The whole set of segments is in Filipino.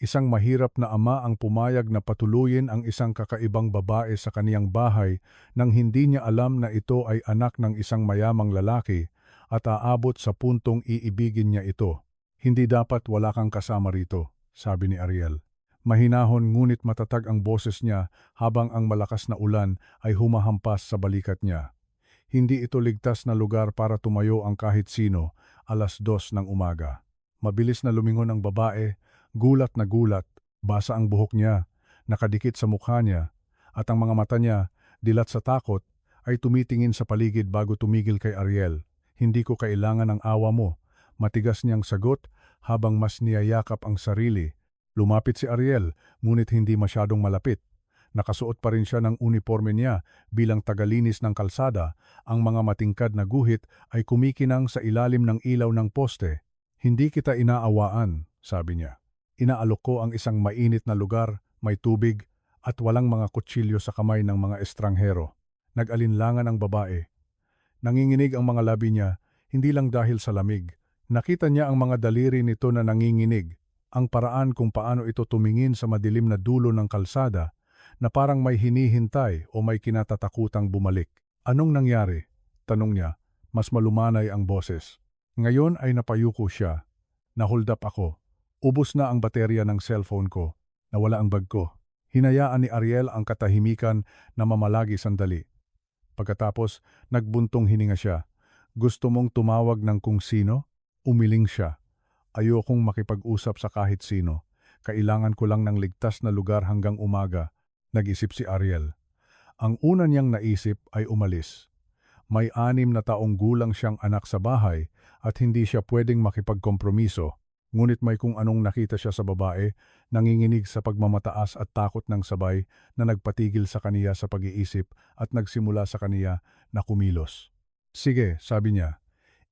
Isang mahirap na ama ang pumayag na patuluyin ang isang kakaibang babae sa kaniyang bahay nang hindi niya alam na ito ay anak ng isang mayamang lalaki at aabot sa puntong iibigin niya ito. Hindi dapat wala kang kasama rito, sabi ni Ariel. Mahinahon ngunit matatag ang boses niya habang ang malakas na ulan ay humahampas sa balikat niya. Hindi ito ligtas na lugar para tumayo ang kahit sino, 2:00 ng umaga. Mabilis na lumingon ang babae, gulat na gulat, basa ang buhok niya, nakadikit sa mukha niya, at ang mga mata niya, dilat sa takot, ay tumitingin sa paligid bago tumigil kay Ariel. Hindi ko kailangan ng awa mo, matigas niyang sagot habang mas niyayakap ang sarili. Lumapit si Ariel, ngunit hindi masyadong malapit. Nakasuot pa rin siya ng uniforme niya bilang tagalinis ng kalsada. Ang mga matingkad na guhit ay kumikinang sa ilalim ng ilaw ng poste. Hindi kita inaawaan, sabi niya. Inaalok ko ang isang mainit na lugar, may tubig, at walang mga kutsilyo sa kamay ng mga estranghero. Nag-alinlangan ang babae. Nanginginig ang mga labi niya, hindi lang dahil sa lamig. Nakita niya ang mga daliri nito na nanginginig. Ang paraan kung paano ito tumingin sa madilim na dulo ng kalsada na parang may hinihintay o may kinatatakutang bumalik. Anong nangyari? Tanong niya, mas malumanay ang boses. Ngayon ay napayuko siya. Nahold up ako. Ubos na ang baterya ng cellphone ko. Nawala ang bag ko. Hinayaan ni Ariel ang katahimikan na mamalagi sandali. Pagkatapos, nagbuntong hininga siya. Gusto mong tumawag ng kung sino? Umiling siya. Ayokong makipag-usap sa kahit sino. Kailangan ko lang ng ligtas na lugar hanggang umaga, nag-isip si Ariel. Ang una niyang naisip ay umalis. May 6 na taong gulang siyang anak sa bahay at hindi siya pwedeng makipagkompromiso. Ngunit may kung anong nakita siya sa babae, nanginginig sa pagmamataas at takot ng sabay na nagpatigil sa kaniya sa pag-iisip at nagsimula sa kaniya na kumilos. Sige, sabi niya.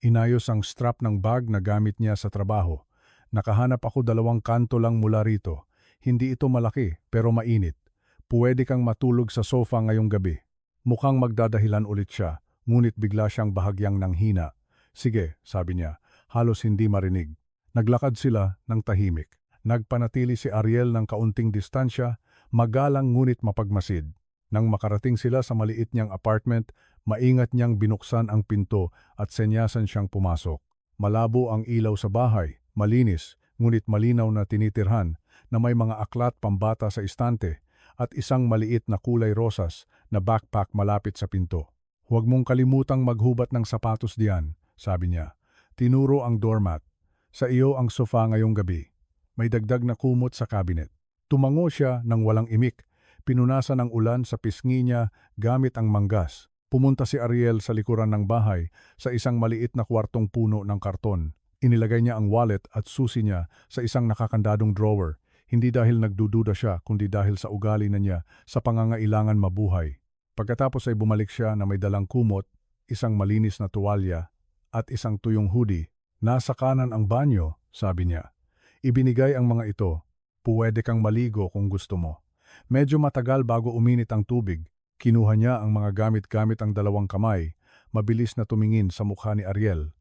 Inayos ang strap ng bag na gamit niya sa trabaho. Nakahanap ako 2 kanto lang mula rito. Hindi ito malaki pero mainit. Puwede kang matulog sa sofa ngayong gabi. Mukhang magdadahilan ulit siya, ngunit bigla siyang bahagyang nanghina. Sige, sabi niya, halos hindi marinig. Naglakad sila ng tahimik. Nagpanatili si Ariel ng kaunting distansya, magalang ngunit mapagmasid. Nang makarating sila sa maliit niyang apartment, maingat niyang binuksan ang pinto at senyasan siyang pumasok. Malabo ang ilaw sa bahay, malinis, ngunit malinaw na tinitirhan na may mga aklat pambata sa istante at isang maliit na kulay rosas na backpack malapit sa pinto. Huwag mong kalimutang maghubat ng sapatos diyan, sabi niya. Tinuro ang doormat. Sa iyo ang sofa ngayong gabi. May dagdag na kumot sa cabinet. Tumango siya nang walang imik. Pinunasan ng ulan sa pisngi niya gamit ang manggas. Pumunta si Ariel sa likuran ng bahay sa isang maliit na kwartong puno ng karton. Inilagay niya ang wallet at susi niya sa isang nakakandadong drawer. Hindi dahil nagdududa siya kundi dahil sa ugali na niya sa pangangailangan mabuhay. Pagkatapos ay bumalik siya na may dalang kumot, isang malinis na tuwalya at isang tuyong hoodie. Nasa kanan ang banyo, sabi niya. Ibinigay ang mga ito. Puwede kang maligo kung gusto mo. Medyo matagal bago uminit ang tubig. Kinuha niya ang mga gamit-gamit ang 2 kamay. Mabilis na tumingin sa mukha ni Ariel.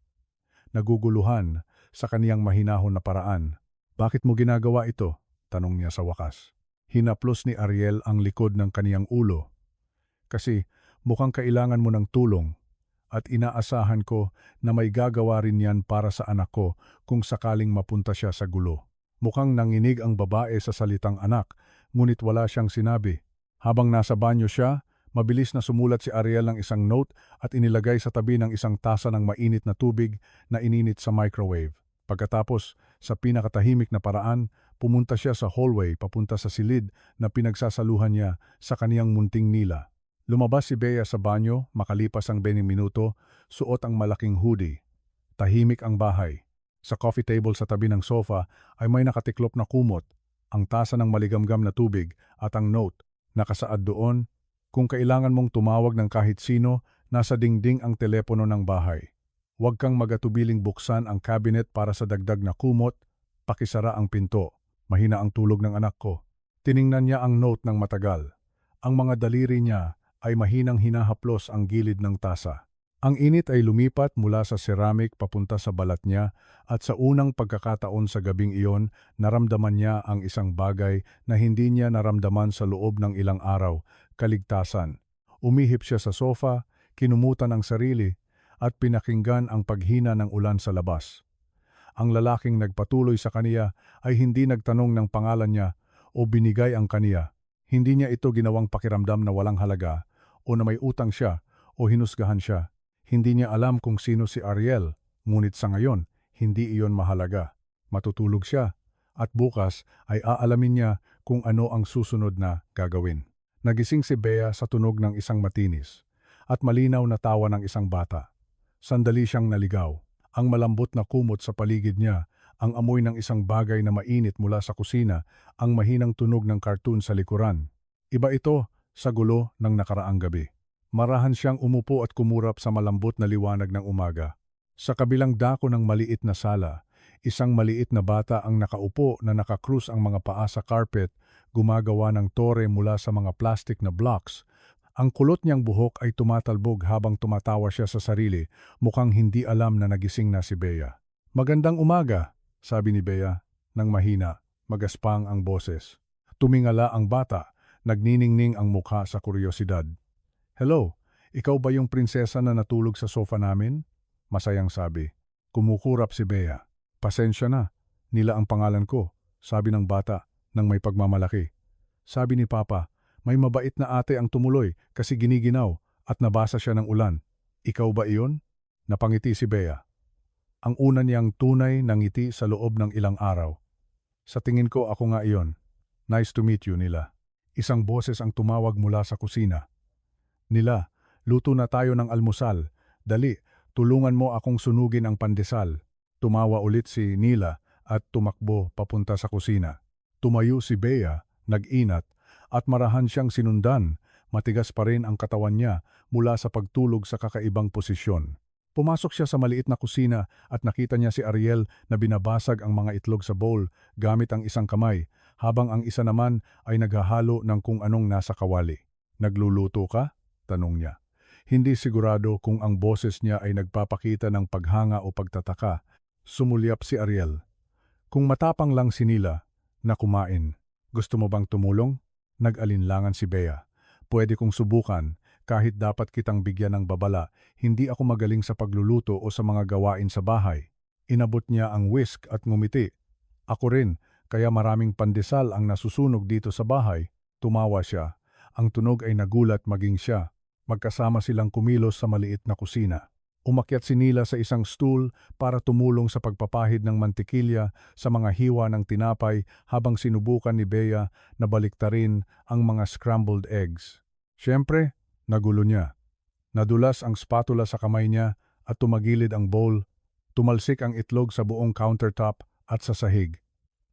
Naguguluhan sa kaniyang mahinahon na paraan. Bakit mo ginagawa ito? Tanong niya sa wakas. Hinaplos ni Ariel ang likod ng kaniyang ulo. Kasi mukhang kailangan mo ng tulong. At inaasahan ko na may gagawa rin yan para sa anak ko kung sakaling mapunta siya sa gulo. Mukhang nanginig ang babae sa salitang anak, ngunit wala siyang sinabi. Habang nasa banyo siya, mabilis na sumulat si Ariel ng isang note at inilagay sa tabi ng isang tasa ng mainit na tubig na ininit sa microwave. Pagkatapos, sa pinakatahimik na paraan, pumunta siya sa hallway papunta sa silid na pinagsasaluhan niya sa kaniyang munting nila. Lumabas si Bea sa banyo, makalipas ang 20 minuto, suot ang malaking hoodie. Tahimik ang bahay. Sa coffee table sa tabi ng sofa ay may nakatiklop na kumot, ang tasa ng maligamgam na tubig at ang note. Nakasaad doon, kung kailangan mong tumawag ng kahit sino, nasa dingding ang telepono ng bahay. Huwag kang magatubiling buksan ang cabinet para sa dagdag na kumot, pakisara ang pinto. Mahina ang tulog ng anak ko. Tiningnan niya ang note ng matagal. Ang mga daliri niya ay mahinang hinahaplos ang gilid ng tasa. Ang init ay lumipat mula sa ceramic papunta sa balat niya at sa unang pagkakataon sa gabing iyon, naramdaman niya ang isang bagay na hindi niya naramdaman sa loob ng ilang araw, kaligtasan. Umihip siya sa sofa, kinumutan ang sarili, at pinakinggan ang paghina ng ulan sa labas. Ang lalaking nagpatuloy sa kaniya ay hindi nagtanong ng pangalan niya o binigay ang kaniya. Hindi niya ito ginawang pakiramdam na walang halaga o na may utang siya o hinusgahan siya. Hindi niya alam kung sino si Ariel, ngunit sa ngayon, hindi iyon mahalaga. Matutulog siya, at bukas ay aalamin niya kung ano ang susunod na gagawin. Nagising si Bea sa tunog ng isang matinis, at malinaw na tawa ng isang bata. Sandali siyang naligaw. Ang malambot na kumot sa paligid niya, ang amoy ng isang bagay na mainit mula sa kusina, ang mahinang tunog ng cartoon sa likuran. Iba ito sa gulo ng nakaraang gabi. Marahan siyang umupo at kumurap sa malambot na liwanag ng umaga. Sa kabilang dako ng maliit na sala, isang maliit na bata ang nakaupo na nakakrus ang mga paa sa carpet, gumagawa ng tore mula sa mga plastic na blocks. Ang kulot niyang buhok ay tumatalbog habang tumatawa siya sa sarili, mukhang hindi alam na nagising na si Bea. "Magandang umaga," sabi ni Bea, nang mahina, magaspang ang boses. Tumingala ang bata, nagniningning ang mukha sa kuryosidad. "Hello, ikaw ba yung prinsesa na natulog sa sofa namin?" Masayang sabi. Kumukurap si Bea. "Pasensya na, Nila ang pangalan ko," sabi ng bata nang may pagmamalaki. "Sabi ni Papa, may mabait na ate ang tumuloy kasi giniginaw at nabasa siya ng ulan. Ikaw ba iyon?" Napangiti si Bea. Ang una niyang tunay na ngiti sa loob ng ilang araw. "Sa tingin ko ako nga iyon. Nice to meet you, Nila." Isang boses ang tumawag mula sa kusina. "Nila, luto na tayo ng almusal. Dali, tulungan mo akong sunugin ang pandesal." Tumawa ulit si Nila at tumakbo papunta sa kusina. Tumayo si Bea, nag-inat, at marahan siyang sinundan. Matigas pa rin ang katawan niya mula sa pagtulog sa kakaibang posisyon. Pumasok siya sa maliit na kusina at nakita niya si Ariel na binabasag ang mga itlog sa bowl gamit ang isang kamay, habang ang isa naman ay naghahalo ng kung anong nasa kawali. "Nagluluto ka?" tanong niya. Hindi sigurado kung ang boses niya ay nagpapakita ng paghanga o pagtataka. Sumulyap si Ariel. "Kung matapang lang si Nila na kumain, gusto mo bang tumulong?" Nag-alinlangan si Bea. "Pwede kong subukan, kahit dapat kitang bigyan ng babala, hindi ako magaling sa pagluluto o sa mga gawain sa bahay." Inabot niya ang whisk at ngumiti. "Ako rin, kaya maraming pandesal ang nasusunog dito sa bahay." Tumawa siya. Ang tunog ay nagulat maging siya. Magkasama silang kumilos sa maliit na kusina. Umakyat si Nila sa isang stool para tumulong sa pagpapahid ng mantikilya sa mga hiwa ng tinapay habang sinubukan ni Bea na baliktarin ang mga scrambled eggs. Siyempre, nagulo niya. Nadulas ang spatula sa kamay niya at tumagilid ang bowl. Tumalsik ang itlog sa buong countertop at sa sahig.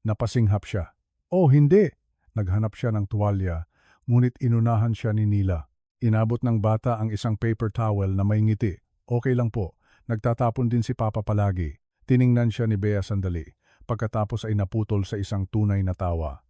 Napasinghap siya. "Oh, hindi!" Naghanap siya ng tuwalya, ngunit inunahan siya ni Nila. Inabot ng bata ang isang paper towel na may ngiti. "Okay lang po, nagtatapon din si Papa palagi." Tiningnan siya ni Bea sandali, pagkatapos ay naputol sa isang tunay na tawa.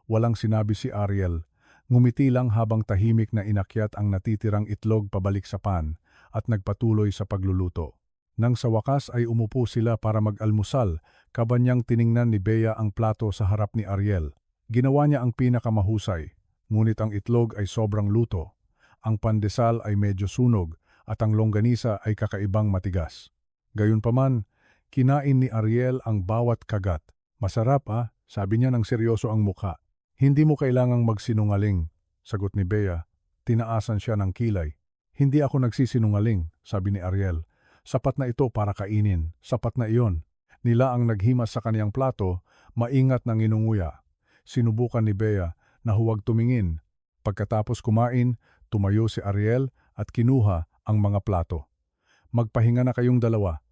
Walang sinabi si Ariel, ngumiti lang habang tahimik na inakyat ang natitirang itlog pabalik sa pan at nagpatuloy sa pagluluto. Nang sa wakas ay umupo sila para mag-almusal, kabanyang tiningnan ni Bea ang plato sa harap ni Ariel. Ginawa niya ang pinakamahusay, ngunit ang itlog ay sobrang luto. Ang pandesal ay medyo sunog at ang longganisa ay kakaibang matigas. Gayunpaman, kinain ni Ariel ang bawat kagat. "Masarap ah," sabi niya ng seryoso ang mukha. "Hindi mo kailangang magsinungaling," sagot ni Bea. Tinaasan siya ng kilay. "Hindi ako nagsisinungaling," sabi ni Ariel. "Sapat na ito para kainin, sapat na iyon." Nila ang naghimas sa kaniyang plato, maingat na nginunguya. Sinubukan ni Bea na huwag tumingin. Pagkatapos kumain, tumayo si Ariel at kinuha ang mga plato. "Magpahinga na kayong dalawa.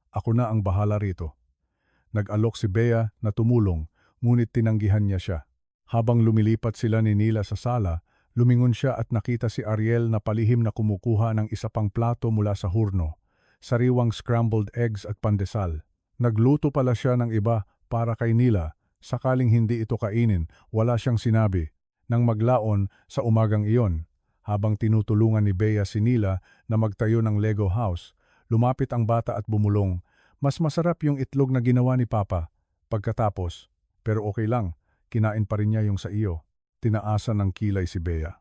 Ako na ang bahala rito." Nag-alok si Bea na tumulong, ngunit tinanggihan niya siya. Habang lumilipat sila ni Nila sa sala, lumingon siya at nakita si Ariel na palihim na kumukuha ng isa pang plato mula sa hurno. Sariwang scrambled eggs at pandesal. Nagluto pala siya ng iba para kay Nila, sakaling hindi ito kainin, wala siyang sinabi. Nang maglaon sa umagang iyon, Habang tinutulungan ni Bea si Nila na magtayo ng Lego house, lumapit ang bata at bumulong. Mas masarap yung itlog na ginawa ni Papa. Pagkatapos, pero okay lang, kinain pa rin niya yung sa iyo. Tinaasan ng kilay si Bea.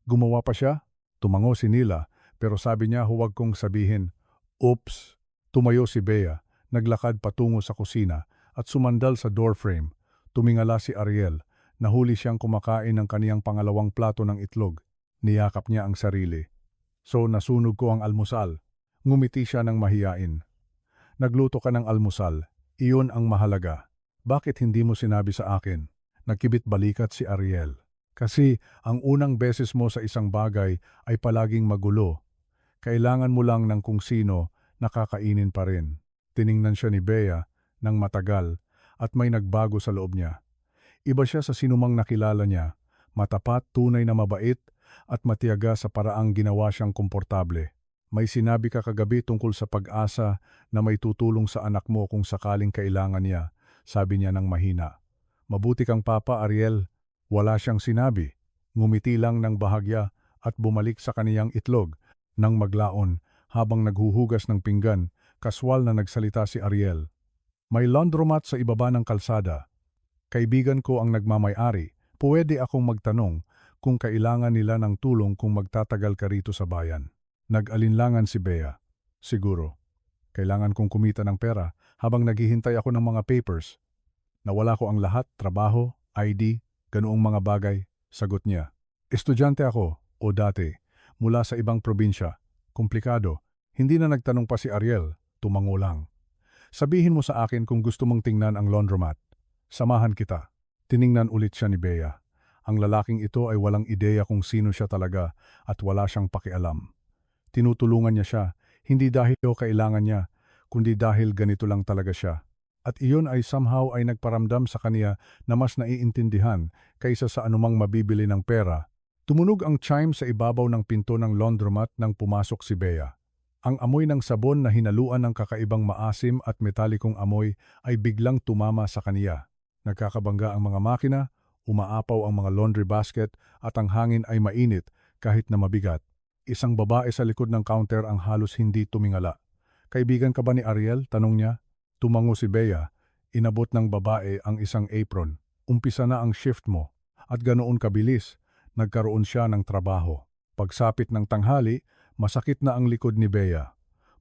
Gumawa pa siya? Tumango si Nila, pero sabi niya huwag kong sabihin. Oops! Tumayo si Bea, naglakad patungo sa kusina at sumandal sa doorframe. Tumingala si Ariel, nahuli siyang kumakain ng kaniyang pangalawang plato ng itlog. Niyakap niya ang sarili. So nasunog ko ang almusal. Ngumiti siya ng mahiyain. Nagluto ka ng almusal, iyon ang mahalaga. Bakit hindi mo sinabi sa akin? Nagkibit balikat si Ariel. Kasi ang unang beses mo sa isang bagay ay palaging magulo. Kailangan mo lang ng kung sino nakakainin pa rin. Tiningnan siya ni Bea ng matagal at may nagbago sa loob niya. Iba siya sa sinumang nakilala niya, matapat, tunay na mabait at matiyaga sa paraang ginawa siyang komportable. May sinabi ka kagabi tungkol sa pag-asa na may tutulong sa anak mo kung sakaling kailangan niya, sabi niya ng mahina. Mabuti kang papa, Ariel. Wala siyang sinabi. Ngumiti lang ng bahagya at bumalik sa kaniyang itlog nang maglaon habang naghuhugas ng pinggan, kaswal na nagsalita si Ariel. May laundromat sa ibaba ng kalsada. Kaibigan ko ang nagmamay-ari. Pwede akong magtanong kung kailangan nila ng tulong kung magtatagal ka rito sa bayan. Nag-alinlangan si Bea. Siguro. Kailangan kong kumita ng pera habang naghihintay ako ng mga papers. Nawala ko ang lahat, trabaho, ID, ganoong mga bagay, sagot niya. Estudyante ako, o dati, mula sa ibang probinsya. Komplikado. Hindi na nagtanong pa si Ariel, tumango lang. Sabihin mo sa akin kung gusto mong tingnan ang laundromat. Samahan kita. Tiningnan ulit siya ni Bea. Ang lalaking ito ay walang ideya kung sino siya talaga at wala siyang pakialam. Tinutulungan niya siya, hindi dahil kailangan niya, kundi dahil ganito lang talaga siya. At iyon ay somehow ay nagparamdam sa kaniya na mas naiintindihan kaysa sa anumang mabibili ng pera. Tumunog ang chime sa ibabaw ng pinto ng laundromat nang pumasok si Bea. Ang amoy ng sabon na hinaluan ng kakaibang maasim at metalikong amoy ay biglang tumama sa kaniya. Nagkakabangga ang mga makina, umaapaw ang mga laundry basket at ang hangin ay mainit kahit na mabigat. Isang babae sa likod ng counter ang halos hindi tumingala. Kaibigan ka ba ni Ariel? Tanong niya. Tumango si Bea. Inabot ng babae ang isang apron. Umpisa na ang shift mo. At ganoon kabilis, nagkaroon siya ng trabaho. Pagsapit ng tanghali, masakit na ang likod ni Bea.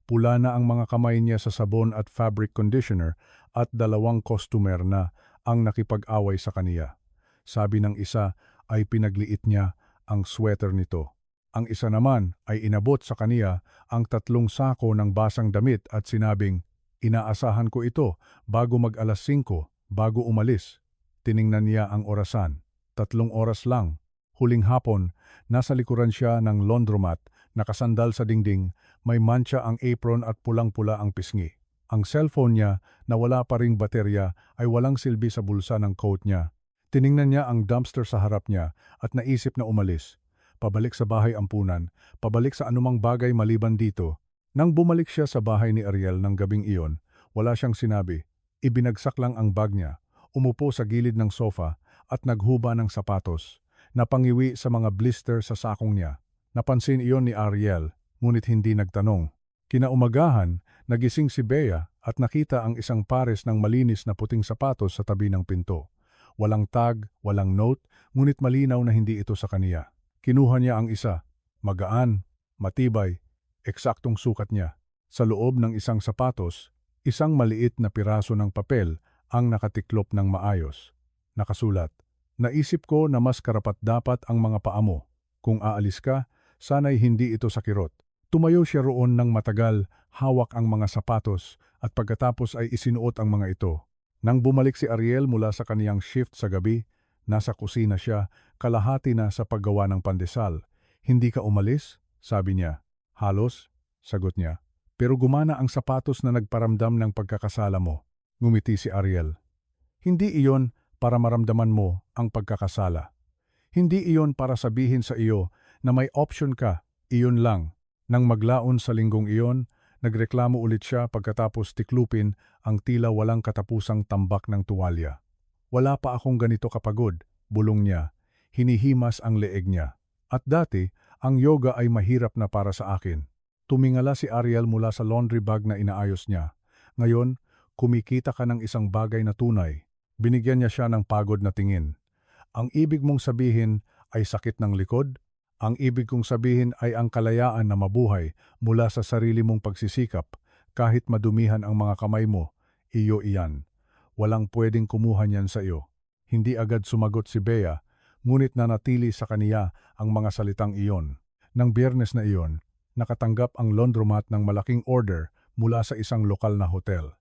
Pula na ang mga kamay niya sa sabon at fabric conditioner at dalawang customer na ang nakipag-away sa kaniya. Sabi ng isa ay pinagliit niya ang sweater nito. Ang isa naman ay inabot sa kaniya ang 3 sako ng basang damit at sinabing, inaasahan ko ito bago mag-alas 5, bago umalis. Tiningnan niya ang orasan. 3 oras lang. Huling hapon, nasa likuran siya ng laundromat, nakasandal sa dingding, may mantsa ang apron at pulang-pula ang pisngi. Ang cellphone niya na wala pa ring baterya ay walang silbi sa bulsa ng coat niya. Tiningnan niya ang dumpster sa harap niya at naisip na umalis. Pabalik sa bahay ampunan, pabalik sa anumang bagay maliban dito. Nang bumalik siya sa bahay ni Ariel ng gabing iyon, wala siyang sinabi. Ibinagsak lang ang bag niya, umupo sa gilid ng sofa at naghuba ng sapatos. Napangiwi sa mga blister sa sakong niya. Napansin iyon ni Ariel, ngunit hindi nagtanong. Kinaumagahan, nagising si Bea at nakita ang isang pares ng malinis na puting sapatos sa tabi ng pinto. Walang tag, walang note, ngunit malinaw na hindi ito sa kaniya. Kinuha niya ang isa. Magaan, matibay, eksaktong sukat niya. Sa loob ng isang sapatos, isang maliit na piraso ng papel ang nakatiklop ng maayos. Nakasulat, naisip ko na mas karapat-dapat ang mga paa mo. Kung aalis ka, sana'y hindi ito sa kirot. Tumayo siya roon ng matagal, hawak ang mga sapatos at pagkatapos ay isinuot ang mga ito. Nang bumalik si Ariel mula sa kaniyang shift sa gabi, nasa kusina siya, kalahati na sa paggawa ng pandesal. Hindi ka umalis? Sabi niya. Halos, sagot niya. Pero gumana ang sapatos na nagparamdam ng pagkakasala mo. Ngumiti si Ariel. Hindi iyon para maramdaman mo ang pagkakasala. Hindi iyon para sabihin sa iyo na may option ka, iyon lang. Nang maglaon sa linggong iyon, nagreklamo ulit siya pagkatapos tiklupin ang tila walang katapusang tambak ng tuwalya. Wala pa akong ganito kapagod, bulong niya. Hinihimas ang leeg niya. At dati, Ang yoga ay mahirap na para sa akin. Tumingala si Ariel mula sa laundry bag na inaayos niya. Ngayon, kumikita ka ng isang bagay na tunay. Binigyan niya siya ng pagod na tingin. Ang ibig mong sabihin ay sakit ng likod? Ang ibig kong sabihin ay ang kalayaan na mabuhay mula sa sarili mong pagsisikap. Kahit madumihan ang mga kamay mo, iyo iyan. Walang pwedeng kumuha niyan sa iyo. Hindi agad sumagot si Bea, ngunit nanatili sa kaniya ang mga salitang iyon. Nang Biyernes na iyon, nakatanggap ang laundromat ng malaking order mula sa isang lokal na hotel.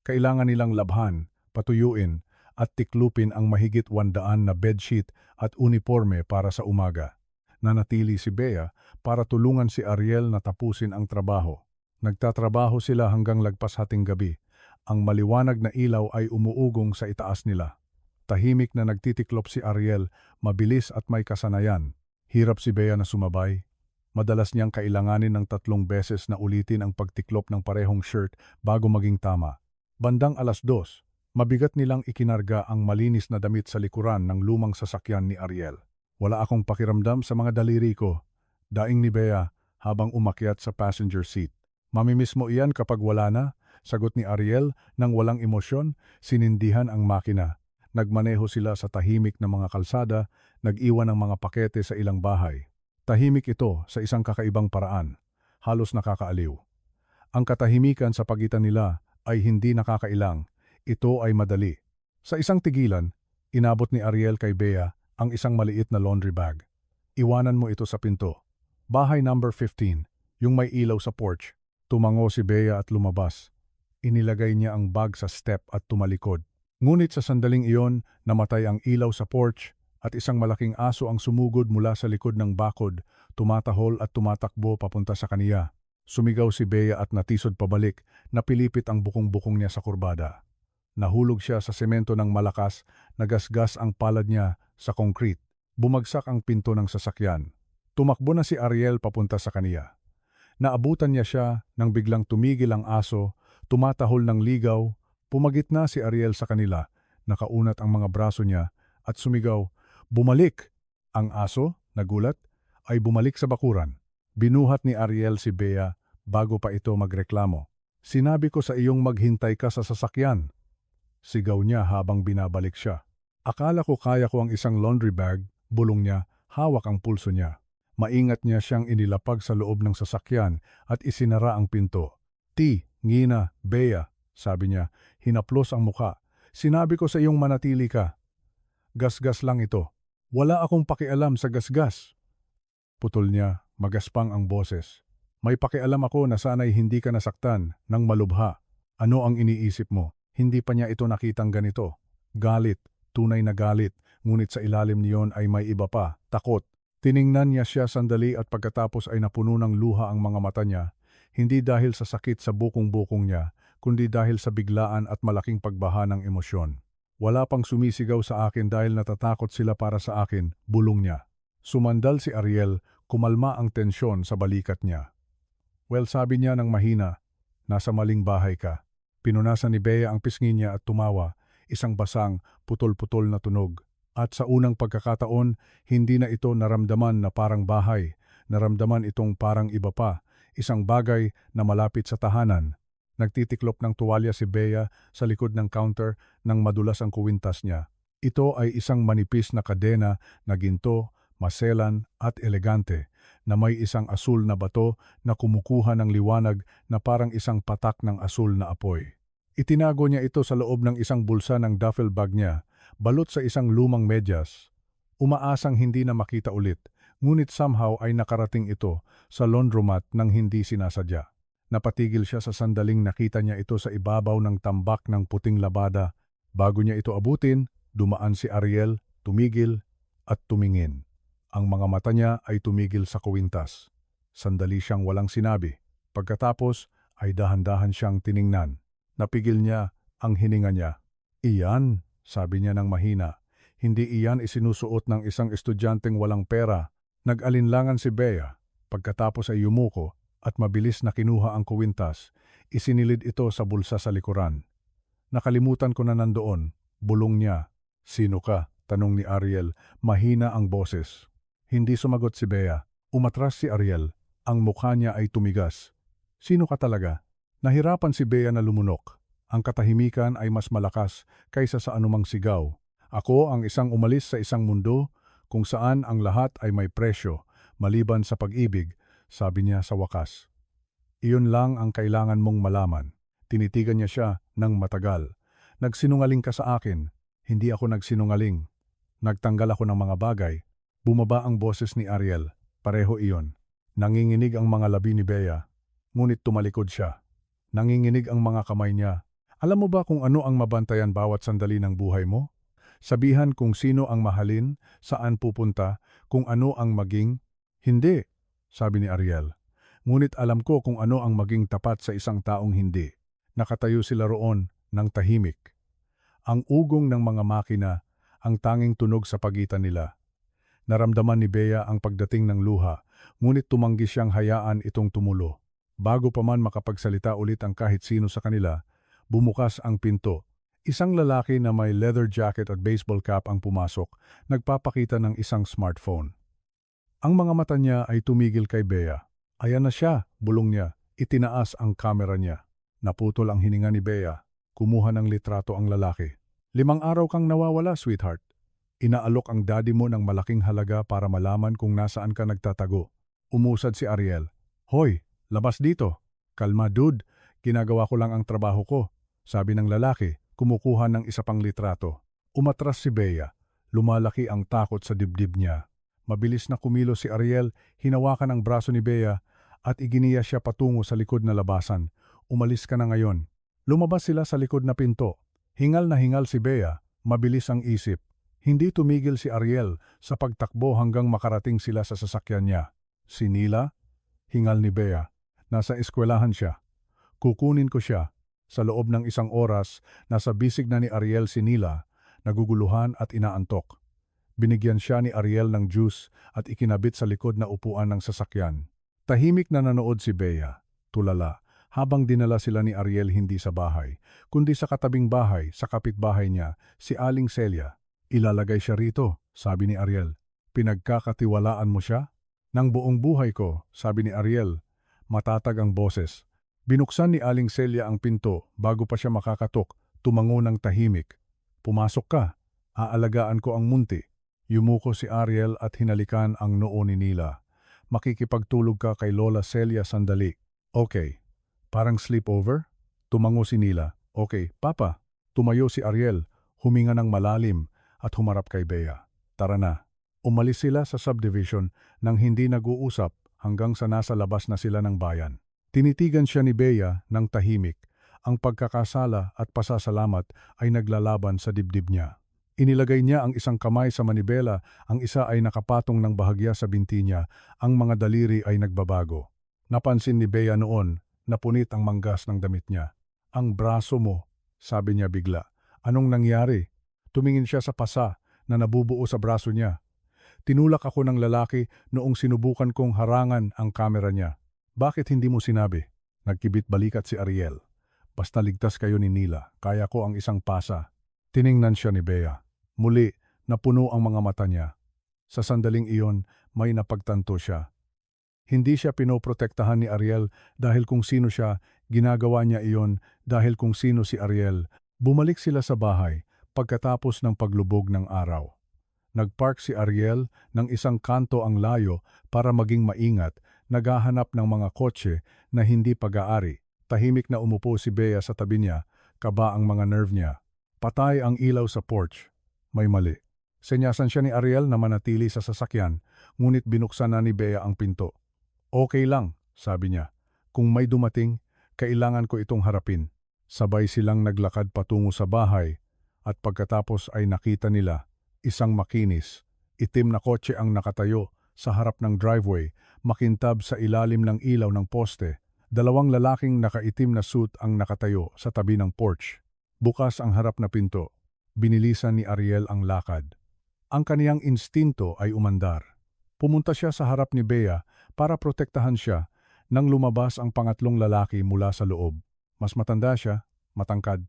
Kailangan nilang labhan, patuyuin, at tiklupin ang mahigit 100 na bedsheet at uniforme para sa umaga. Nanatili si Bea para tulungan si Ariel na tapusin ang trabaho. Nagtatrabaho sila hanggang lagpas hating gabi. Ang maliwanag na ilaw ay umuugong sa itaas nila. Tahimik na nagtitiklop si Ariel, mabilis at may kasanayan. Hirap si Bea na sumabay. Madalas niyang kailanganin ng 3 beses na ulitin ang pagtiklop ng parehong shirt bago maging tama. Bandang 2:00, mabigat nilang ikinarga ang malinis na damit sa likuran ng lumang sasakyan ni Ariel. Wala akong pakiramdam sa mga daliri ko, daing ni Bea habang umakyat sa passenger seat. Mamimiss mo iyan kapag wala na, sagot ni Ariel nang walang emosyon, sinindihan ang makina. Nagmaneho sila sa tahimik na mga kalsada, nag-iwan ng mga pakete sa ilang bahay. Tahimik ito sa isang kakaibang paraan, halos nakakaaliw. Ang katahimikan sa pagitan nila ay hindi nakakailang, ito ay madali. Sa isang tigilan, inabot ni Ariel kay Bea ang isang maliit na laundry bag. Iwanan mo ito sa pinto. Bahay number 15, yung may ilaw sa porch. Tumango si Bea at lumabas. Inilagay niya ang bag sa step at tumalikod. Ngunit sa sandaling iyon, namatay ang ilaw sa porch at isang malaking aso ang sumugod mula sa likod ng bakod, tumatahol at tumatakbo papunta sa kaniya. Sumigaw si Bea at natisod pabalik, napilipit ang bukong-bukong niya sa kurbada. Nahulog siya sa semento ng malakas, nagasgas ang palad niya sa concrete. Bumagsak ang pinto ng sasakyan. Tumakbo na si Ariel papunta sa kaniya. Naabutan niya siya nang biglang tumigil ang aso, tumatahol ng ligaw. Pumagitna si Ariel sa kanila, nakaunat ang mga braso niya at sumigaw, "Bumalik!" Ang aso, nagulat, ay bumalik sa bakuran. Binuhat ni Ariel si Bea bago pa ito magreklamo. "Sinabi ko sa iyong maghintay ka sa sasakyan." Sigaw niya habang binabalik siya. Akala ko kaya ko ang isang laundry bag, bulong niya, hawak ang pulso niya. Maingat niya siyang inilapag sa loob ng sasakyan at isinara ang pinto. Ngina, Bea," sabi niya, hinaplos ang muka. "Sinabi ko sa iyong manatili ka." "Gasgas lang ito." "Wala akong pakialam sa gasgas." Putol niya, magaspang ang boses. "May pakialam ako na sana'y hindi ka nasaktan nang malubha." "Ano ang iniisip mo?" Hindi pa niya ito nakitang ganito. Galit, tunay na galit, ngunit sa ilalim niyon ay may iba pa, takot. Tiningnan niya siya sandali at pagkatapos ay napuno ng luha ang mga mata niya, hindi dahil sa sakit sa bukong-bukong niya, kundi dahil sa biglaan at malaking pagbaha ng emosyon. "Wala pang sumisigaw sa akin dahil natatakot sila para sa akin," bulong niya. Sumandal si Ariel, kumalma ang tensyon sa balikat niya. "Well," sabi niya ng mahina, "nasa maling bahay ka." Pinunasan ni Bea ang pisngi niya at tumawa, isang basang, putol-putol na tunog. At sa unang pagkakataon, hindi na ito naramdaman na parang bahay, naramdaman itong parang iba pa, isang bagay na malapit sa tahanan. Nagtitiklop ng tuwalya si Bea sa likod ng counter nang madulas ang kuwintas niya. Ito ay isang manipis na kadena na ginto, maselan at elegante, na may isang asul na bato na kumukuha ng liwanag na parang isang patak ng asul na apoy. Itinago niya ito sa loob ng isang bulsa ng duffel bag niya, balot sa isang lumang medyas. Umaasang hindi na makita ulit, ngunit somehow ay nakarating ito sa laundromat nang hindi sinasadya. Napatigil siya sa sandaling nakita niya ito sa ibabaw ng tambak ng puting labada. Bago niya ito abutin, dumaan si Ariel, tumigil at tumingin. Ang mga mata niya ay tumigil sa kuwintas. Sandali siyang walang sinabi. Pagkatapos ay dahan-dahan siyang tiningnan. Napigil niya ang hininga niya. "Iyan," sabi niya ng mahina. "Hindi iyan isinusuot ng isang estudyanteng walang pera." Nag-alinlangan si Bea. Pagkatapos ay yumuko at mabilis na kinuha ang kuwintas. Isinilid ito sa bulsa sa likuran. "Nakalimutan ko na nandoon," bulong niya. "Sino ka?" tanong ni Ariel, mahina ang boses. Hindi sumagot si Bea. Umatras si Ariel. Ang mukha niya ay tumigas. Sino ka talaga? Nahirapan si Bea na lumunok. Ang katahimikan ay mas malakas kaysa sa anumang sigaw. Ako ang isang umalis sa isang mundo kung saan ang lahat ay may presyo, maliban sa pag-ibig, sabi niya sa wakas. Iyon lang ang kailangan mong malaman. Tinitigan niya siya ng matagal. Nagsinungaling ka sa akin. Hindi ako nagsinungaling. Nagtanggal ako ng mga bagay. Bumaba ang boses ni Ariel. Pareho iyon. Nanginginig ang mga labi ni Bea. Ngunit tumalikod siya. Nanginginig ang mga kamay niya. Alam mo ba kung ano ang mabantayan bawat sandali ng buhay mo? Sabihan kung sino ang mahalin, saan pupunta, kung ano ang maging. Hindi, sabi ni Ariel. Ngunit alam ko kung ano ang maging tapat sa isang taong hindi. Nakatayo sila roon ng tahimik. Ang ugong ng mga makina, ang tanging tunog sa pagitan nila. Naramdaman ni Bea ang pagdating ng luha, ngunit tumanggi siyang hayaan itong tumulo. Bago pa man makapagsalita ulit ang kahit sino sa kanila, bumukas ang pinto. Isang lalaki na may leather jacket at baseball cap ang pumasok, nagpapakita ng isang smartphone. Ang mga mata niya ay tumigil kay Bea. Ayan na siya, bulong niya. Itinaas ang kamera niya. Naputol ang hininga ni Bea. Kumuha ng litrato ang lalaki. 5 araw kang nawawala, sweetheart. Inaalok ang daddy mo ng malaking halaga para malaman kung nasaan ka nagtatago. Umusad si Ariel. Hoy, labas dito. Kalma dude, ginagawa ko lang ang trabaho ko. Sabi ng lalaki, kumukuha ng isa pang litrato. Umatras si Bea. Lumalaki ang takot sa dibdib niya. Mabilis na kumilos si Ariel, hinawakan ang braso ni Bea at iginiya siya patungo sa likod na labasan. Umalis ka na ngayon. Lumabas sila sa likod na pinto. Hingal na hingal si Bea, mabilis ang isip. Hindi tumigil si Ariel sa pagtakbo hanggang makarating sila sa sasakyan niya. Si Nila? Hingal ni Bea. Nasa eskwelahan siya. Kukunin ko siya. Sa loob ng 1 oras, nasa bisig na ni Ariel si Nila, naguguluhan at inaantok. Binigyan siya ni Ariel ng juice at ikinabit sa likod na upuan ng sasakyan. Tahimik na nanood si Bea, tulala, habang dinala sila ni Ariel hindi sa bahay, kundi sa katabing bahay, sa kapitbahay niya, si Aling Celia. Ilalagay siya rito, sabi ni Ariel. Pinagkakatiwalaan mo siya? Nang buong buhay ko, sabi ni Ariel. Matatag ang boses. Binuksan ni Aling Celia ang pinto bago pa siya makakatok, tumango ng tahimik. Pumasok ka, aalagaan ko ang munti. Yumuko si Ariel at hinalikan ang noo ni Nila. Makikipagtulog ka kay Lola Celia sandali. Okay. Parang sleepover? Tumango si Nila. Okay, Papa. Tumayo si Ariel, huminga ng malalim at humarap kay Bea. Tara na. Umalis sila sa subdivision nang hindi nag-uusap hanggang sa nasa labas na sila ng bayan. Tinitigan siya ni Bea ng tahimik. Ang pagkakasala at pasasalamat ay naglalaban sa dibdib niya. Inilagay niya ang isang kamay sa manibela, ang isa ay nakapatong ng bahagya sa binti niya, ang mga daliri ay nagbabago. Napansin ni Bea noon, napunit ang manggas ng damit niya. Ang braso mo, sabi niya bigla. Anong nangyari? Tumingin siya sa pasa na nabubuo sa braso niya. Tinulak ako ng lalaki noong sinubukan kong harangan ang kamera niya. Bakit hindi mo sinabi? Nagkibit balikat si Ariel. Basta ligtas kayo ni Nila, kaya ko ang isang pasa. Tiningnan siya ni Bea. Muli, napuno ang mga mata niya. Sa sandaling iyon, may napagtanto siya. Hindi siya pinoprotektahan ni Ariel dahil kung sino siya, ginagawa niya iyon dahil kung sino si Ariel. Bumalik sila sa bahay pagkatapos ng paglubog ng araw. Nagpark si Ariel ng isang kanto ang layo para maging maingat, naghahanap ng mga kotse na hindi pag-aari. Tahimik na umupo si Bea sa tabi niya, kaba ang mga nerve niya. Patay ang ilaw sa porch. May mali. Senyasan siya ni Ariel na manatili sa sasakyan, ngunit binuksan na ni Bea ang pinto. Okay lang, sabi niya. Kung may dumating, kailangan ko itong harapin. Sabay silang naglakad patungo sa bahay at pagkatapos ay nakita nila isang makinis. Itim na kotse ang nakatayo sa harap ng driveway, makintab sa ilalim ng ilaw ng poste. 2 lalaking nakaitim na suit ang nakatayo sa tabi ng porch. Bukas ang harap na pinto. Binilisan ni Ariel ang lakad. Ang kaniyang instinto ay umandar. Pumunta siya sa harap ni Bea para protektahan siya nang lumabas ang pangatlong lalaki mula sa loob. Mas matanda siya, matangkad,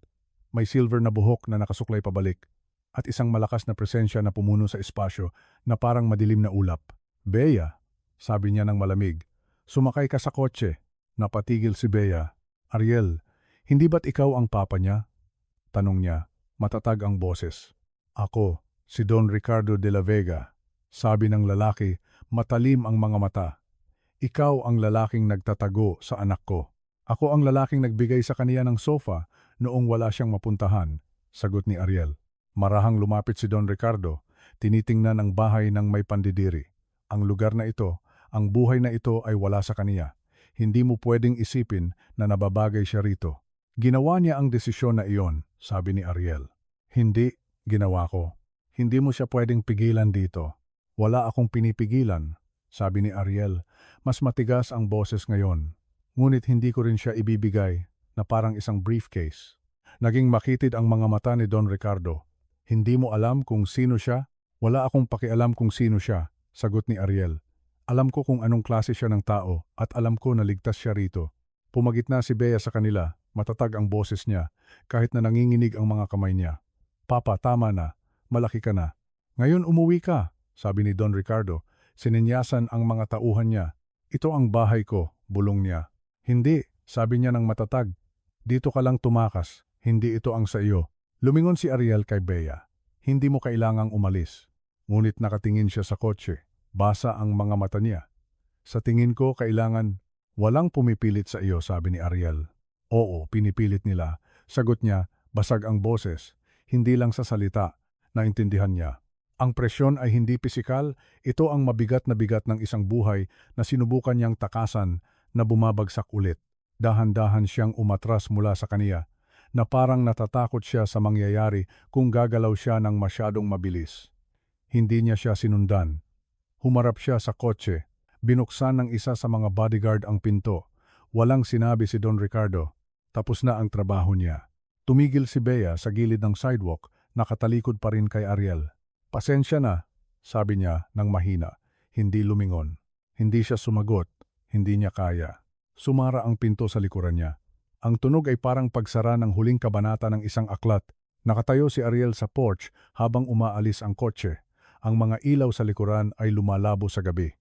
may silver na buhok na nakasuklay pabalik, at isang malakas na presensya na pumuno sa espasyo na parang madilim na ulap. Bea, sabi niya ng malamig. Sumakay ka sa kotse. Napatigil si Bea. Ariel, hindi ba't ikaw ang papa niya? Tanong niya. Matatag ang boses. Ako, si Don Ricardo de la Vega. Sabi ng lalaki, matalim ang mga mata. Ikaw ang lalaking nagtatago sa anak ko. Ako ang lalaking nagbigay sa kaniya ng sofa noong wala siyang mapuntahan, sagot ni Ariel. Marahang lumapit si Don Ricardo, tinitingnan ang bahay ng may pandidiri. Ang lugar na ito, ang buhay na ito ay wala sa kaniya. Hindi mo pwedeng isipin na nababagay siya rito. Ginawa niya ang desisyon na iyon, sabi ni Ariel. Hindi, ginawa ko. Hindi mo siya pwedeng pigilan dito. Wala akong pinipigilan, sabi ni Ariel. Mas matigas ang boses ngayon. Ngunit hindi ko rin siya ibibigay na parang isang briefcase. Naging makitid ang mga mata ni Don Ricardo. Hindi mo alam kung sino siya? Wala akong pakialam kung sino siya, sagot ni Ariel. Alam ko kung anong klase siya ng tao at alam ko na ligtas siya rito. Pumagitna si Bea sa kanila, matatag ang boses niya, kahit na nanginginig ang mga kamay niya. Papa, tama na. Malaki ka na. Ngayon umuwi ka, sabi ni Don Ricardo. Sininyasan ang mga tauhan niya. Ito ang bahay ko, bulong niya. Hindi, sabi niya ng matatag. Dito ka lang tumakas, hindi ito ang sa iyo. Lumingon si Ariel kay Bea. Hindi mo kailangang umalis. Ngunit nakatingin siya sa kotse. Basa ang mga mata niya. Sa tingin ko kailangan walang pumipilit sa iyo, sabi ni Ariel. Oo, pinipilit nila. Sagot niya, basag ang boses. Hindi lang sa salita, naintindihan niya. Ang presyon ay hindi pisikal, ito ang mabigat na bigat ng isang buhay na sinubukan niyang takasan na bumabagsak ulit. Dahan-dahan siyang umatras mula sa kaniya, na parang natatakot siya sa mangyayari kung gagalaw siya ng masyadong mabilis. Hindi niya siya sinundan. Humarap siya sa kotse, binuksan ng isa sa mga bodyguard ang pinto. Walang sinabi si Don Ricardo. Tapos na ang trabaho niya. Tumigil si Bea sa gilid ng sidewalk, nakatalikod pa rin kay Ariel. Pasensya na, sabi niya ng mahina. Hindi lumingon. Hindi siya sumagot. Hindi niya kaya. Sumara ang pinto sa likuran niya. Ang tunog ay parang pagsara ng huling kabanata ng isang aklat. Nakatayo si Ariel sa porch habang umaalis ang kotse. Ang mga ilaw sa likuran ay lumalabo sa gabi.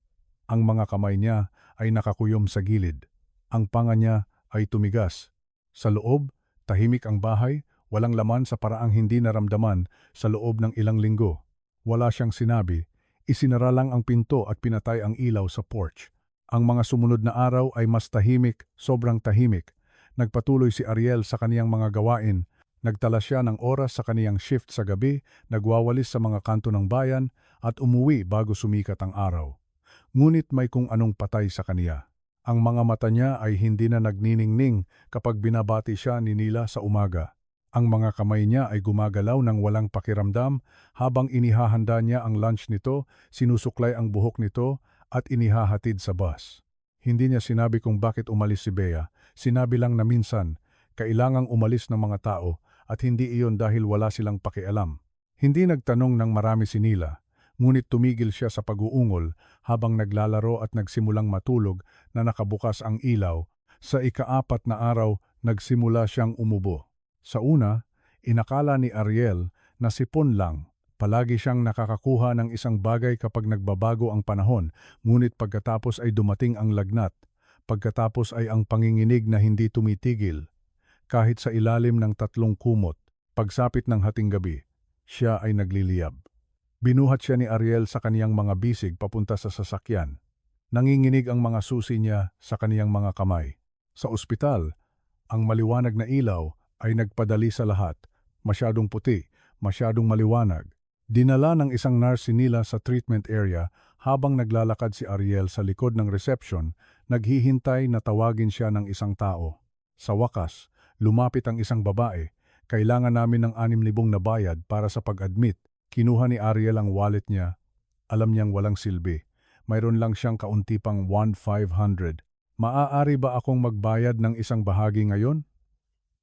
Ang mga kamay niya ay nakakuyom sa gilid. Ang panga niya ay tumigas. Sa loob, tahimik ang bahay, walang laman sa paraang hindi naramdaman sa loob ng ilang linggo. Wala siyang sinabi. Isinara lang ang pinto at pinatay ang ilaw sa porch. Ang mga sumunod na araw ay mas tahimik, sobrang tahimik. Nagpatuloy si Ariel sa kaniyang mga gawain. Nagtala siya ng oras sa kaniyang shift sa gabi, nagwawalis sa mga kanto ng bayan, at umuwi bago sumikat ang araw. Ngunit may kung anong patay sa kaniya. Ang mga mata niya ay hindi na nagniningning kapag binabati siya ni Nila sa umaga. Ang mga kamay niya ay gumagalaw ng walang pakiramdam habang inihahanda niya ang lunch nito, sinusuklay ang buhok nito, at inihahatid sa bus. Hindi niya sinabi kung bakit umalis si Bea, sinabi lang na minsan, kailangang umalis ng mga tao at hindi iyon dahil wala silang pakialam. Hindi nagtanong ng marami si Nila, ngunit tumigil siya sa pag-uungol habang naglalaro at nagsimulang matulog na nakabukas ang ilaw. Sa ika-4 na araw, nagsimula siyang umubo. Sa una, inakala ni Ariel na sipon lang. Palagi siyang nakakakuha ng isang bagay kapag nagbabago ang panahon, ngunit pagkatapos ay dumating ang lagnat. Pagkatapos ay ang panginginig na hindi tumitigil. Kahit sa ilalim ng 3 kumot, pagsapit ng hating gabi, siya ay nagliliyab. Binuhat siya ni Ariel sa kaniyang mga bisig papunta sa sasakyan. Nanginginig ang mga susi niya sa kaniyang mga kamay. Sa ospital, ang maliwanag na ilaw ay nagpadali sa lahat. Masyadong puti, masyadong maliwanag. Dinala ng isang nurse si Nila sa treatment area habang naglalakad si Ariel sa likod ng reception, naghihintay na tawagin siya ng isang tao. Sa wakas, lumapit ang isang babae. Kailangan namin ng 6,000 na bayad para sa pag-admit. Kinuha ni Ariel ang wallet niya. Alam niyang walang silbi. Mayroon lang siyang kaunti pang 1,500. Maaari ba akong magbayad ng isang bahagi ngayon?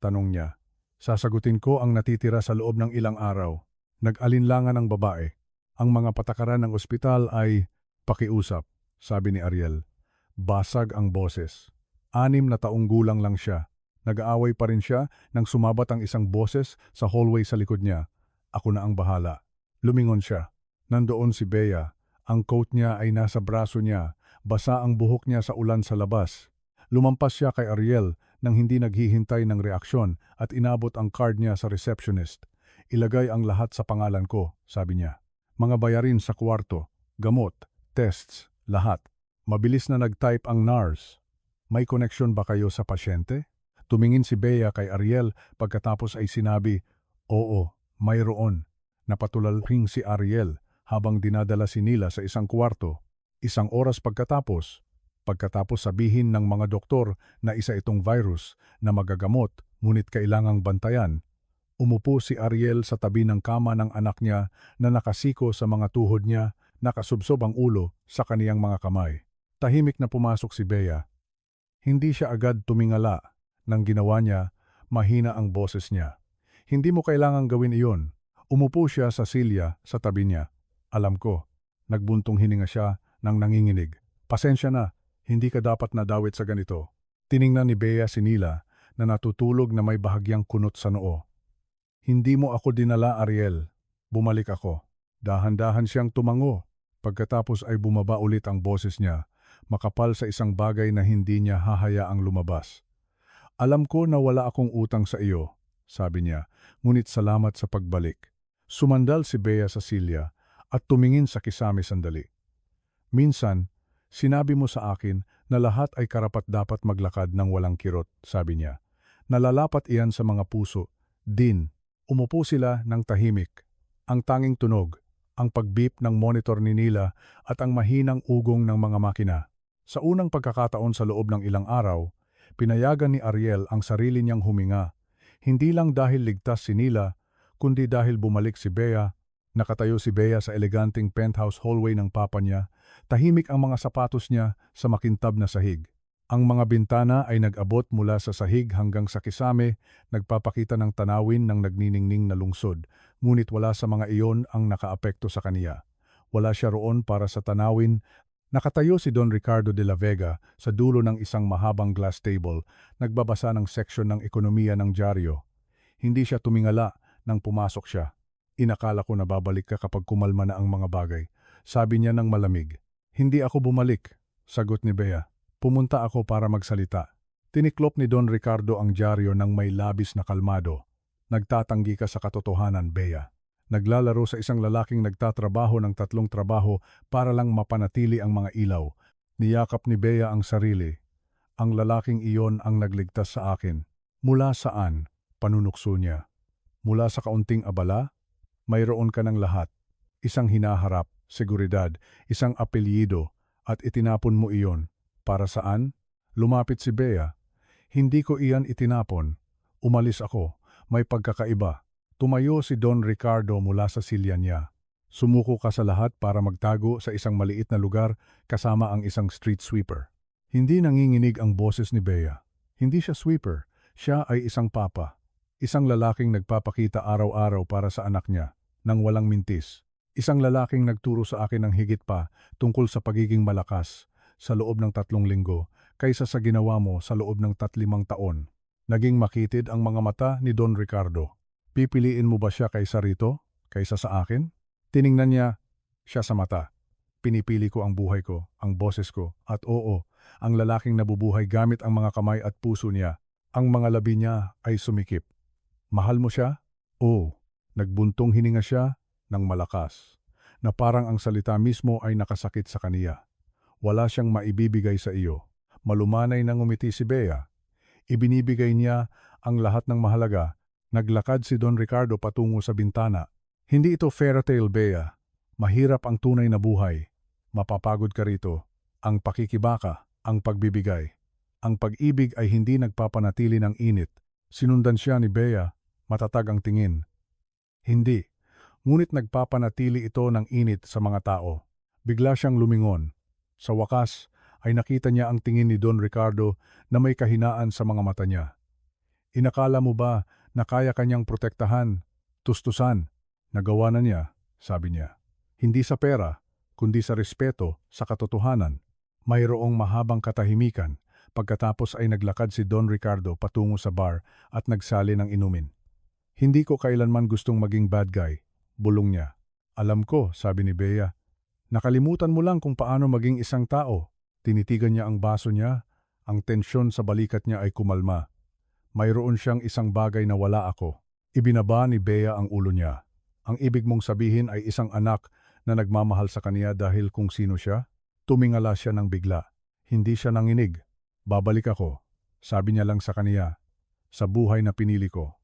Tanong niya. Sasagutin ko ang natitira sa loob ng ilang araw. Nag-alinlangan ang babae. Ang mga patakaran ng ospital ay pakiusap, sabi ni Ariel. Basag ang boses. 6 na taong gulang lang siya. Nag-aaway pa rin siya nang sumabat ang isang boses sa hallway sa likod niya. Ako na ang bahala. Lumingon siya. Nandoon si Bea, Ang coat niya ay nasa braso niya, basa ang buhok niya sa ulan sa labas. Lumampas siya kay Ariel nang hindi naghihintay ng reaksyon at inabot ang card niya sa receptionist. Ilagay ang lahat sa pangalan ko, sabi niya. Mga bayarin sa kwarto, gamot, tests, lahat. Mabilis na nag-type ang nurse. May koneksyon ba kayo sa pasyente? Tumingin si Bea kay Ariel pagkatapos ay sinabi, oo, mayroon. Napatulal ring si Ariel habang dinadala si Nila sa isang kwarto. Isang oras pagkatapos sabihin ng mga doktor na isa itong virus na magagamot ngunit kailangang bantayan, umupo si Ariel sa tabi ng kama ng anak niya na nakasiko sa mga tuhod niya, nakasubsob ang ulo sa kaniyang mga kamay. Tahimik na pumasok si Bea. Hindi siya agad tumingala. Nang ginawa niya, mahina ang boses niya. Hindi mo kailangang gawin iyon. Umupo siya sa silya sa tabi niya. Alam ko, nagbuntong hininga siya nang nanginginig. Pasensya na, hindi ka dapat nadawit sa ganito. Tiningnan ni Bea si Nila na natutulog na may bahagyang kunot sa noo. Hindi mo ako dinala, Ariel. Bumalik ako. Dahan-dahan siyang tumango. Pagkatapos ay bumaba ulit ang boses niya, makapal sa isang bagay na hindi niya hahayaang lumabas. Alam ko na wala akong utang sa iyo, sabi niya, ngunit salamat sa pagbalik. Sumandal si Bea sa silya at tumingin sa kisame sandali. Minsan, sinabi mo sa akin na lahat ay karapat-dapat maglakad ng walang kirot, sabi niya. Nalalapat iyan sa mga puso. Din, umupo sila ng tahimik. Ang tanging tunog, ang pagbip ng monitor ni Nila at ang mahinang ugong ng mga makina. Sa unang pagkakataon sa loob ng ilang araw, pinayagan ni Ariel ang sarili niyang huminga. Hindi lang dahil ligtas si Nila, kundi dahil bumalik si Bea. Nakatayo si Bea sa eleganteng penthouse hallway ng papa niya. Tahimik ang mga sapatos niya sa makintab na sahig. Ang mga bintana ay nag-abot mula sa sahig hanggang sa kisame, nagpapakita ng tanawin ng nagniningning na lungsod. Ngunit wala sa mga iyon ang nakaapekto sa kaniya. Wala siya roon para sa tanawin. Nakatayo si Don Ricardo de la Vega sa dulo ng isang mahabang glass table, nagbabasa ng seksyon ng ekonomiya ng dyaryo. Hindi siya tumingala nang pumasok siya. Inakala ko na babalik ka kapag kumalma na ang mga bagay. Sabi niya ng malamig. Hindi ako bumalik, sagot ni Bea. Pumunta ako para magsalita. Tiniklop ni Don Ricardo ang dyaryo ng may labis na kalmado. Nagtatanggi ka sa katotohanan, Bea. Naglalaro sa isang lalaking nagtatrabaho ng 3 trabaho para lang mapanatili ang mga ilaw. Niyakap ni Bea ang sarili. Ang lalaking iyon ang nagligtas sa akin. Mula saan? Panunukso niya. Mula sa kaunting abala? Mayroon ka ng lahat. Isang hinaharap, seguridad, isang apelyido, at itinapon mo iyon. Para saan? Lumapit si Bea. Hindi ko iyan itinapon. Umalis ako. May pagkakaiba. Tumayo si Don Ricardo mula sa silya niya. Sumuko ka sa lahat para magtago sa isang maliit na lugar kasama ang isang street sweeper. Hindi nanginginig ang boses ni Bea. Hindi siya sweeper. Siya ay isang papa. Isang lalaking nagpapakita araw-araw para sa anak niya, nang walang mintis. Isang lalaking nagturo sa akin ng higit pa tungkol sa pagiging malakas sa loob ng 3 linggo kaysa sa ginawa mo sa loob ng 3 taon. Naging makitid ang mga mata ni Don Ricardo. Pipiliin mo ba siya kaysa rito? Kaysa sa akin? Tiningnan niya siya sa mata. Pinipili ko ang buhay ko, ang boses ko, at oo, ang lalaking nabubuhay gamit ang mga kamay at puso niya. Ang mga labi niya ay sumikip. Mahal mo siya? Oo. Nagbuntong hininga siya ng malakas, na parang ang salita mismo ay nakasakit sa kaniya. Wala siyang maibibigay sa iyo. Malumanay nang umiti si Bea. Ibinibigay niya ang lahat ng mahalaga. Naglakad si Don Ricardo patungo sa bintana. Hindi ito fairytale, Bea. Mahirap ang tunay na buhay. Mapapagod ka rito. Ang pakikibaka, ang pagbibigay. Ang pag-ibig ay hindi nagpapanatili ng init. Sinundan siya ni Bea, matatag ang tingin. Hindi. Ngunit nagpapanatili ito ng init sa mga tao. Bigla siyang lumingon. Sa wakas, ay nakita niya ang tingin ni Don Ricardo na may kahinaan sa mga mata niya. Inakala mo ba na kaya kanyang protektahan, tustusan? Nagawa na niya, sabi niya. Hindi sa pera, kundi sa respeto, sa katotohanan. Mayroong mahabang katahimikan. Pagkatapos ay naglakad si Don Ricardo patungo sa bar at nagsali ng inumin. Hindi ko kailanman gustong maging bad guy, bulong niya. Alam ko, sabi ni Bea. Nakalimutan mo lang kung paano maging isang tao. Tinitigan niya ang baso niya, ang tensyon sa balikat niya ay kumalma. Mayroon siyang isang bagay na wala ako. Ibinaba ni Bea ang ulo niya. Ang ibig mong sabihin ay isang anak na nagmamahal sa kaniya dahil kung sino siya? Tumingala siya ng bigla. Hindi siya nanginig. Babalik ako. Sabi niya lang sa kaniya. Sa buhay na pinili ko.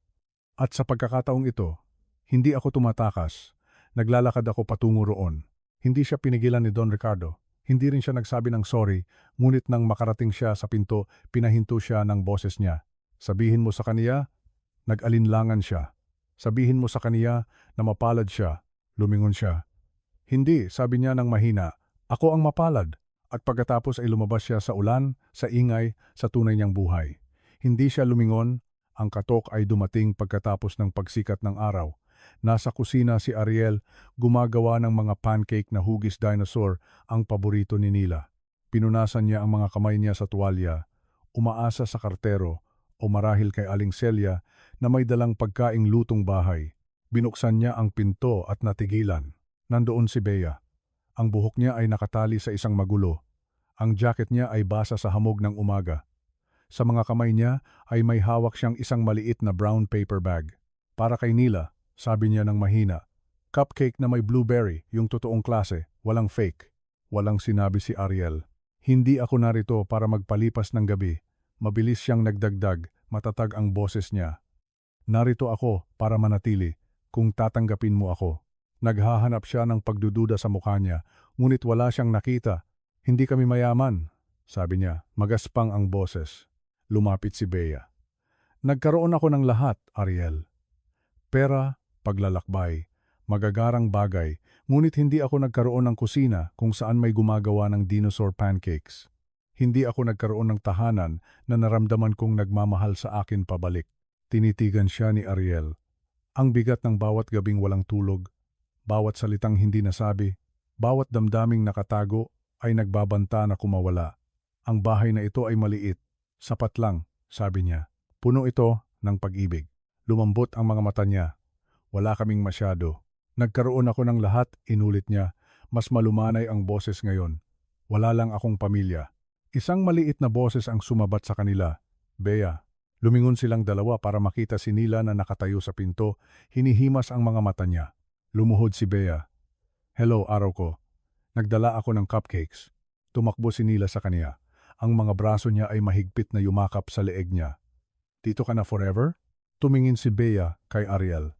At sa pagkakataong ito, hindi ako tumatakas. Naglalakad ako patungo roon. Hindi siya pinigilan ni Don Ricardo. Hindi rin siya nagsabi ng sorry, ngunit nang makarating siya sa pinto, pinahinto siya ng boses niya. Sabihin mo sa kaniya, nag-alinlangan siya. Sabihin mo sa kaniya na mapalad siya. Lumingon siya. Hindi, sabi niya ng mahina, ako ang mapalad. At pagkatapos ay lumabas siya sa ulan, sa ingay, sa tunay niyang buhay. Hindi siya lumingon, ang katok ay dumating pagkatapos ng pagsikat ng araw. Nasa kusina si Ariel, gumagawa ng mga pancake na hugis dinosaur, ang paborito ni Nila. Pinunasan niya ang mga kamay niya sa tuwalya, umaasa sa kartero o marahil kay Aling Celia na may dalang pagkaing lutong bahay. Binuksan niya ang pinto at natigilan. Nandoon si Bea. Ang buhok niya ay nakatali sa isang magulo. Ang jacket niya ay basa sa hamog ng umaga. Sa mga kamay niya ay may hawak siyang isang maliit na brown paper bag. Para kay Nila, sabi niya ng mahina. Cupcake na may blueberry, yung totoong klase, walang fake. Walang sinabi si Ariel. Hindi ako narito para magpalipas ng gabi. Mabilis siyang nagdagdag, matatag ang boses niya. Narito ako para manatili, kung tatanggapin mo ako. Naghahanap siya ng pagdududa sa mukha niya, ngunit wala siyang nakita. Hindi kami mayaman, sabi niya, magaspang ang boses. Lumapit si Bea. Nagkaroon ako ng lahat, Ariel. Pera, paglalakbay, magagarang bagay, ngunit hindi ako nagkaroon ng kusina kung saan may gumagawa ng dinosaur pancakes. Hindi ako nagkaroon ng tahanan na naramdaman kong nagmamahal sa akin pabalik. Tinitigan siya ni Ariel. Ang bigat ng bawat gabing walang tulog, bawat salitang hindi nasabi, bawat damdaming nakatago ay nagbabanta na kumawala. Ang bahay na ito ay maliit, sapat lang, sabi niya. Puno ito ng pag-ibig. Lumambot ang mga mata niya. Wala kaming masyado. Nagkaroon ako ng lahat, inulit niya. Mas malumanay ang boses ngayon. Wala lang akong pamilya. Isang maliit na boses ang sumabat sa kanila. Bea. Lumingon silang dalawa para makita si Nila na nakatayo sa pinto. Hinihimas ang mga mata niya. Lumuhod si Bea. Hello, araw ko. Nagdala ako ng cupcakes. Tumakbo si Nila sa kaniya. Ang mga braso niya ay mahigpit na yumakap sa leeg niya. Dito ka na forever? Tumingin si Bea kay Ariel.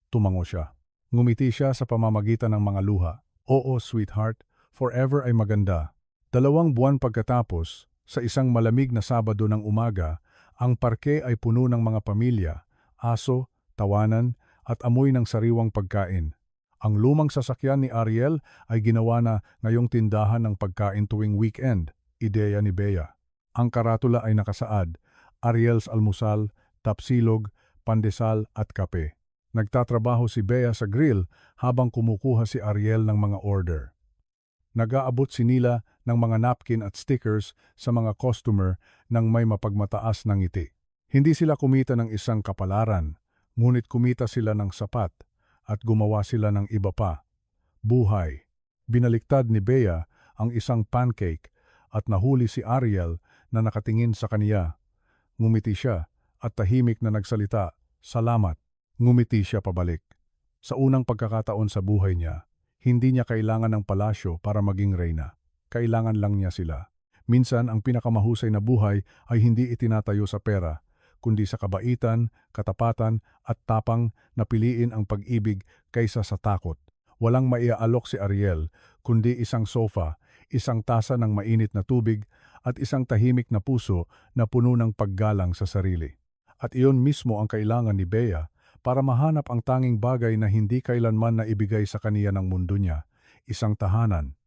Tumango siya. Ngumiti siya sa pamamagitan ng mga luha. Oo, sweetheart, forever ay maganda. 2 buwan pagkatapos, sa isang malamig na Sabado ng umaga, ang parke ay puno ng mga pamilya, aso, tawanan, at amoy ng sariwang pagkain. Ang lumang sasakyan ni Ariel ay ginawa na ngayong tindahan ng pagkain tuwing weekend, ideya ni Bea. Ang karatula ay nakasaad, Ariel's almusal, tapsilog, pandesal at kape. Nagtatrabaho si Bea sa grill habang kumukuha si Ariel ng mga order. Nag-aabot si Nila ng mga napkin at stickers sa mga customer nang may mapagmataas ng ngiti. Hindi sila kumita ng isang kapalaran, ngunit kumita sila ng sapat at gumawa sila ng iba pa. Buhay. Binaliktad ni Bea ang isang pancake at nahuli si Ariel na nakatingin sa kaniya. Ngumiti siya at tahimik na nagsalita, salamat. Ngumiti siya pabalik. Sa unang pagkakataon sa buhay niya, hindi niya kailangan ng palasyo para maging reyna. Kailangan lang niya sila. Minsan ang pinakamahusay na buhay ay hindi itinatayo sa pera, kundi sa kabaitan, katapatan at tapang na piliin ang pag-ibig kaysa sa takot. Walang maiaalok si Ariel, kundi isang sofa, isang tasa ng mainit na tubig at isang tahimik na puso na puno ng paggalang sa sarili. At iyon mismo ang kailangan ni Bea para mahanap ang tanging bagay na hindi kailanman na ibigay sa kaniya ng mundo niya, isang tahanan,